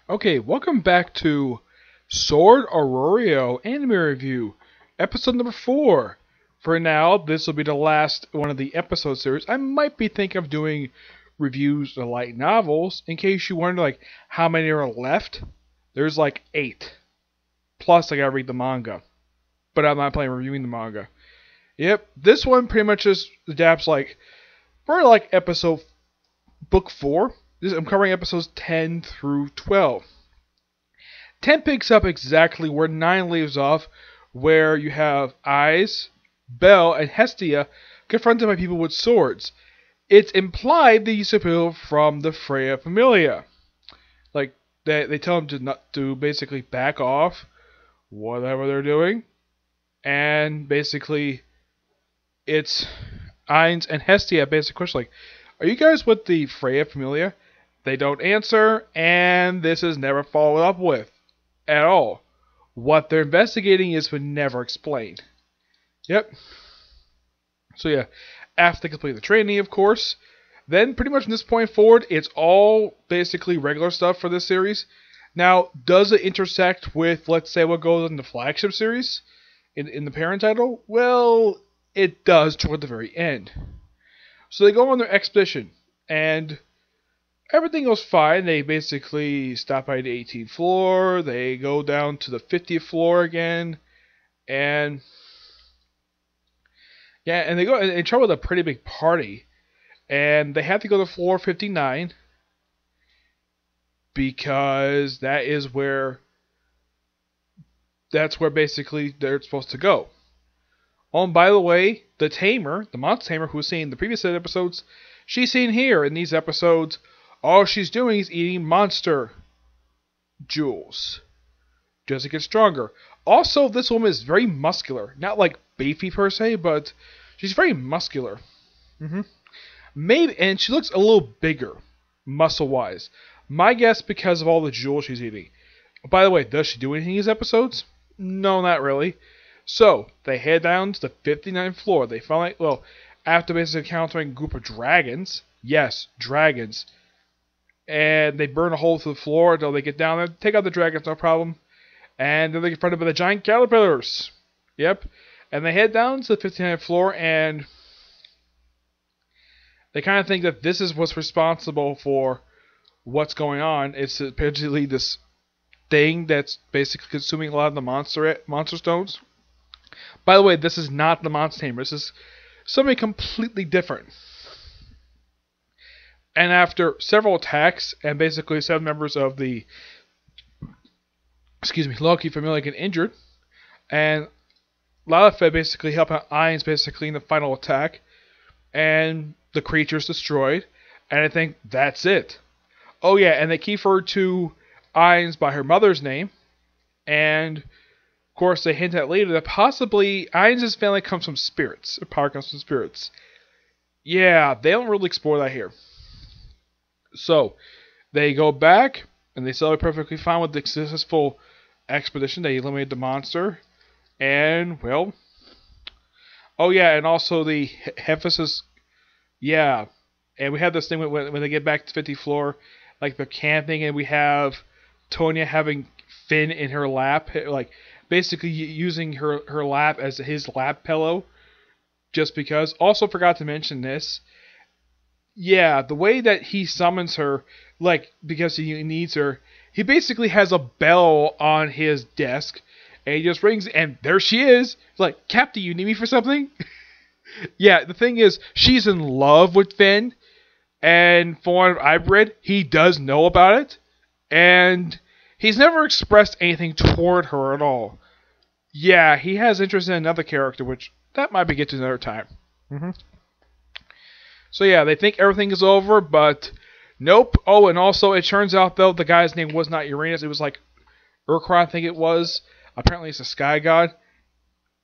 Okay, welcome back to Sword Oratoria Anime Review, episode number 4. For now, this will be the last one of the episode series. I might be thinking of doing reviews of light novels, in case you wonder, how many are left. There's 8. Plus, I gotta read the manga. But I'm not planning on reviewing the manga. Yep, this one pretty much just adapts, episode book 4. I'm covering episodes 10 through 12. 10 picks up exactly where 9 leaves off, where you have Eyes, Belle, and Hestia confronted by people with swords. It's implied they used to people from the Freya Familia. They tell them to basically back off whatever they're doing. And basically, it's Ainz and Hestia basic question are you guys with the Freya Familia? They don't answer, and this is never followed up with at all. What they're investigating is never explained. Yep. So yeah, after they complete the training, of course, then pretty much from this point forward, it's all basically regular stuff for this series. Now, does it intersect with, let's say, what goes in the flagship series, in the parent title? Well, it does toward the very end. So they go on their expedition, and everything goes fine. They basically stop by the 18th floor. They go down to the 50th floor again. And yeah, and they go and they travel with a pretty big party. And they have to go to floor 59 because that's where basically they're supposed to go. Oh, and by the way, the tamer, the monster tamer who was seen in the previous episodes, she's seen here in these episodes. All she's doing is eating monster jewels. Just to get stronger. Also, this woman is very muscular. Not beefy per se, but she's very muscular. Maybe, and she looks a little bigger, muscle-wise. My guess because of all the jewels she's eating. By the way, does she do anything in these episodes? No, not really. So, they head down to the 59th floor. They finally, after basically encountering a group of dragons. Yes, dragons. And they burn a hole through the floor until they get down there. Take out the dragons, no problem. And then they get confronted by the giant caterpillars. Yep. And they head down to the 59th floor, and they kind of think that this is what's responsible for what's going on. It's apparently this thing that's basically consuming a lot of the monster stones. By the way, this is not the monster tamer. This is something completely different. And after several attacks, and basically 7 members of the Loki family get injured, and Lalafed basically help out Ainz basically in the final attack, and the creature's destroyed, and I think that's it. Oh yeah, and they keep her to Ainz by her mother's name, and of course they hint at later that possibly Ainz's family comes from spirits, or power comes from spirits. Yeah, they don't really explore that here. So, they go back, and they celebrate perfectly fine with the successful expedition. They eliminate the monster, and, well... Oh yeah, and also the Hephaestus... Yeah, and we have this thing when they get back to 50th floor, they're camping, and we have Tonya having Finn in her lap, basically using her lap as his lap pillow, just because. Also forgot to mention this. Yeah, the way that he summons her, because he needs her, he basically has a bell on his desk, and he just rings, and there she is. It's Captain, you need me for something? Yeah, the thing is, she's in love with Finn, and from what I've read, he does know about it, and he's never expressed anything toward her at all. Yeah, he has interest in another character, which that might be get to another time. So yeah, they think everything is over, but nope. Oh, and also it turns out though the guy's name was not Uranus. It was Urkron, I think it was. Apparently it's a sky god.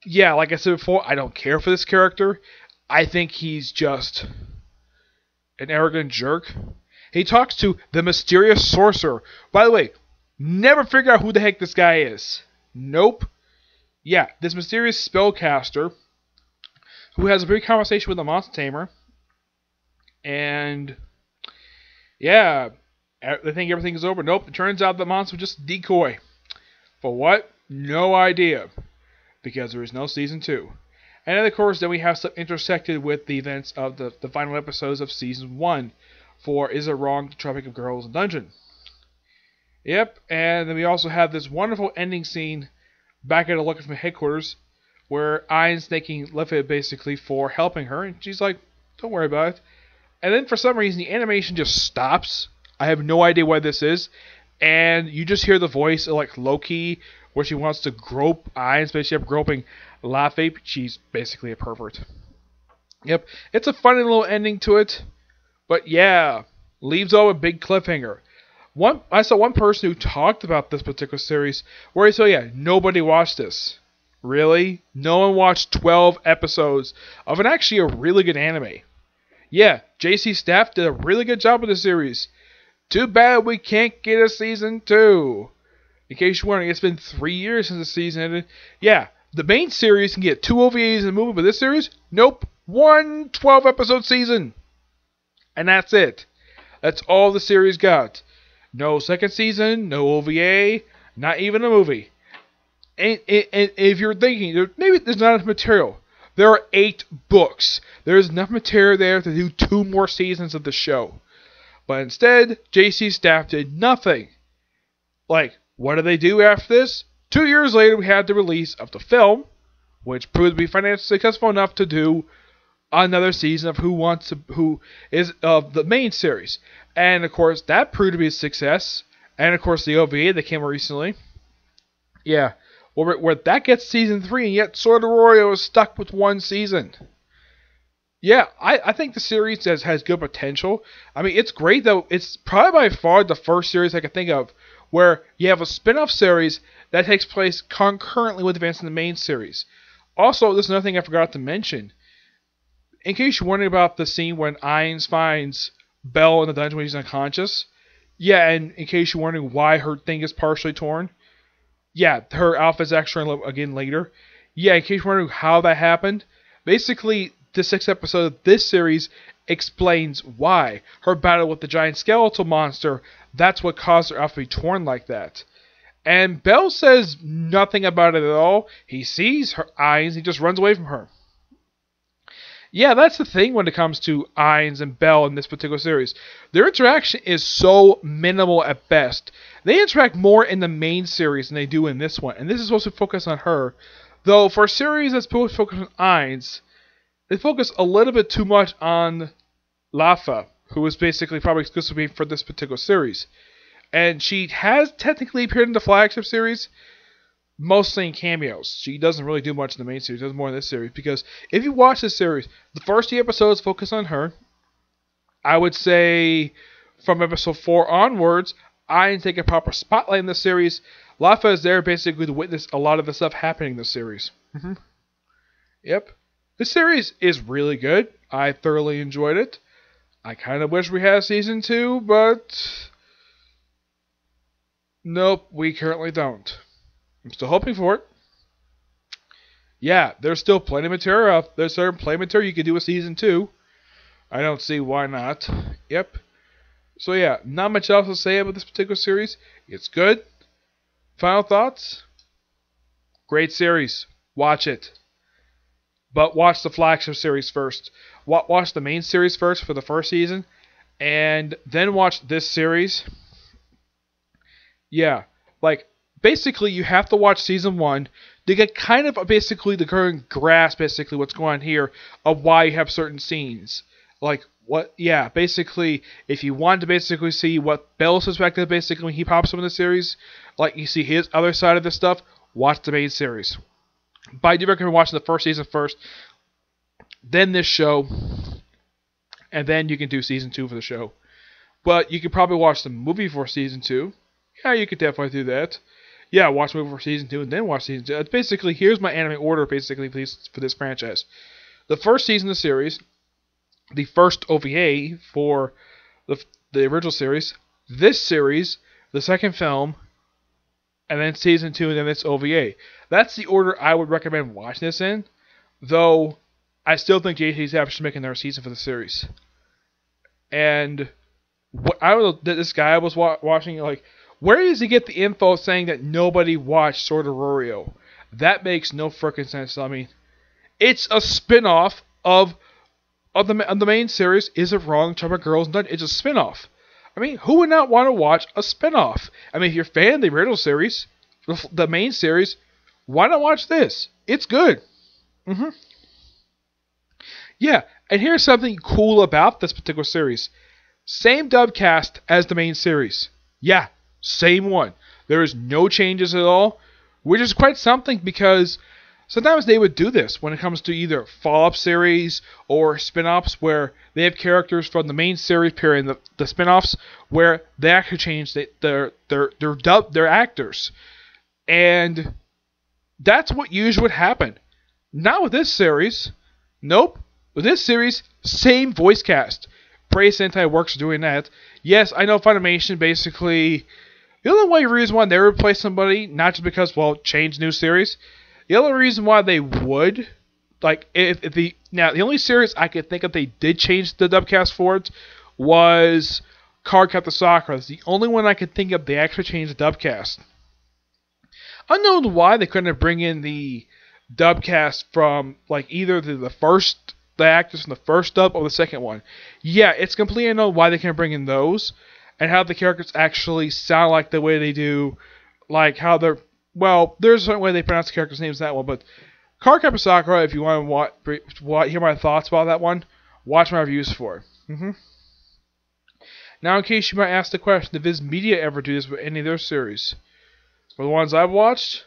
Yeah, like I said before, I don't care for this character. I think he's just an arrogant jerk. He talks to the mysterious sorcerer. By the way, never figure out who the heck this guy is. Nope. Yeah, this mysterious spellcaster who has a brief conversation with the monster tamer. And yeah, They think everything is over. Nope, it turns out the monster was just a decoy. For what? No idea. Because there is no season 2. And then, of course, then we have stuff intersected with the events of the final episodes of season 1 for Is It Wrong to Traffic of Girls in Dungeon? Yep, and then we also have this wonderful ending scene back at a look from headquarters where Ian's thanking Liffey basically for helping her, and she's like, don't worry about it. And then for some reason the animation just stops. I have no idea why this is. And you just hear the voice of like Loki where she wants to grope Ian's, but she up groping Laffy. She's basically a pervert. Yep, it's a funny little ending to it. But yeah, leaves all a big cliffhanger. I saw one person who talked about this particular series where he said, yeah, nobody watched this. Really? No one watched 12 episodes of actually a really good anime. Yeah, JC Staff did a really good job with the series. Too bad we can't get a season 2. In case you're wondering, it's been 3 years since the season ended. Yeah, the main series can get 2 OVAs in a movie, but this series, nope. 1 12-episode season. And that's it. That's all the series got. No second season, no OVA, not even a movie. And if you're thinking, maybe there's not enough material. There are 8 books. There's enough material there to do 2 more seasons of the show. But instead, JC Staff did nothing. Like, what did they do after this? 2 years later, we had the release of the film, which proved to be financially successful enough to do another season of who is of the main series. And of course, that proved to be a success. And of course, the OVA that came out recently. Yeah. Where that gets season 3, and yet Sword of Oratoria is stuck with 1 season. Yeah, I think the series has good potential. I mean, it's great, though. It's probably by far the first series I can think of where you have a spin-off series that takes place concurrently with events in the main series. Also, there's another thing I forgot to mention. In case you're wondering about the scene when Ainz finds Belle in the dungeon when she's unconscious. Yeah, and in case you're wondering why her thing is partially torn. Yeah, her outfit's actually again later. Yeah, in case you're wondering how that happened. Basically, the 6th episode of this series explains why. Her battle with the giant skeletal monster, that's what caused her outfit to be torn like that. And Belle says nothing about it at all. He sees her eyes, he just runs away from her. Yeah, that's the thing when it comes to Ainz and Belle in this particular series. Their interaction is so minimal at best. They interact more in the main series than they do in this one. And this is supposed to focus on her. Though for a series that's supposed to focus on Ainz, they focus a little bit too much on Lafa, who is basically probably exclusively for this particular series. And she has technically appeared in the flagship series, mostly in cameos. She doesn't really do much in the main series, does more in this series. Because if you watch this series, the first 3 episodes focus on her. I would say from episode 4 onwards, I take a proper spotlight in the series. Lafa is there basically to witness a lot of the stuff happening in the series. Yep. This series is really good. I thoroughly enjoyed it. I kind of wish we had season 2, but nope, we currently don't. I'm still hoping for it. Yeah, there's still plenty of material out there. There's plenty of material you could do with season 2. I don't see why not. Yep. So yeah, not much else to say about this particular series. It's good. Final thoughts? Great series. Watch it. But watch the flagship series first. Watch the main series first for the first season. And then watch this series. Yeah. Like, basically, you have to watch season 1 to get kind of basically the current grasp, basically, what's going on here of why you have certain scenes. Like, what, yeah, basically, if you want to basically see what Belle's perspective, basically, when he pops up in the series, like, you see his other side of this stuff, watch the main series. But I do recommend watching the first season first, then this show, and then you can do season 2 for the show. But you could probably watch the movie for season 2. Yeah, you could definitely do that. Yeah, watch the movie for season 2 and then watch season 2. It's basically, here's my anime order basically for this franchise. The first season of the series, the first OVA for the original series, this series, the second film, and then season 2 and then this OVA. That's the order I would recommend watching this in, though I still think JT's should make another season for the series. And I don't know. This guy was watching, like, where does he get the info saying that nobody watched Sword of Rorio? That makes no freaking sense. I mean, it's a spin-off of the main series. Is It Wrong? Talk About Girls and Dungeons. It's a spin-off. I mean, who would not want to watch a spin-off? I mean, if you're a fan of the original series, the main series, why not watch this? It's good. hmm Yeah, and here's something cool about this particular series. Same dub cast as the main series. Yeah, same one. There is no changes at all, which is quite something because sometimes they would do this when it comes to either follow-up series or spin-offs where they have characters from the main series appearing in the spin-offs where they actually change their actors. And that's what usually would happen. Not with this series. Nope. With this series, same voice cast. Praise Sentai Works doing that. Yes, I know Funimation basically. The only reason why they would replace somebody, not just because, well, change new series. The only reason why they would, like, the only series I could think of they did change the dubcast for it was Cardcaptor Sakura. It's the only one I could think of they actually changed the dubcast. Unknown why they couldn't bring in the dubcast from, like, either the actors from the first dub or the second one. Yeah, it's completely unknown why they can't bring in those and how the characters actually sound like the way they do, like how they're. Well, there's a certain way they pronounce the characters' names in that one, but Cardcaptor Sakura, if you want to hear my thoughts about that one, watch my reviews for it. Now, in case you might ask the question, did Viz Media ever do this with any of their series? For the ones I've watched,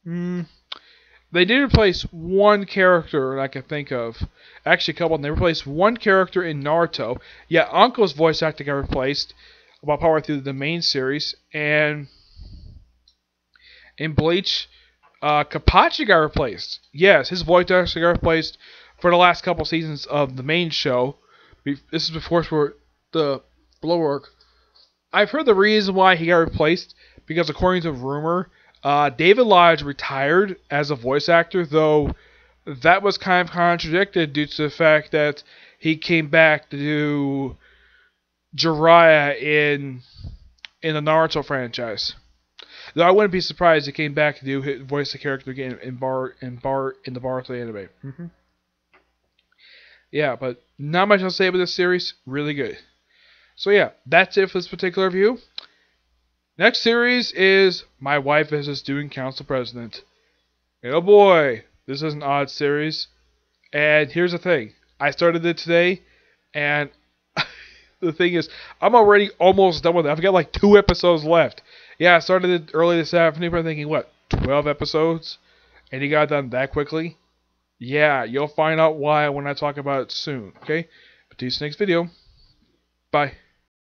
they did replace one character that I can think of. Actually, a couple of them. They replaced one character in Naruto. Yeah, Uncle's voice actor got replaced about partway through the main series. And in Bleach, Kapachi got replaced. Yes, his voice actor got replaced for the last couple seasons of the main show. This is before the Bulwark. I've heard the reason why he got replaced because, according to rumor, David Lodge retired as a voice actor, though that was kind of contradicted due to the fact that he came back to do Jiraiya in the Naruto franchise. Though I wouldn't be surprised if he came back to do voice the character again in the Boruto anime. Yeah, but not much I'll say about this series. Really good. So yeah, that's it for this particular review. Next series is My Wife is a Student Council President. And oh boy, this is an odd series. And here's the thing. I started it today, and the thing is, I'm already almost done with it. I've got like 2 episodes left. Yeah, I started it early this afternoon, but I'm thinking, what, 12 episodes? And he got done that quickly? Yeah, you'll find out why when I talk about it soon, okay? But see you next video. Bye.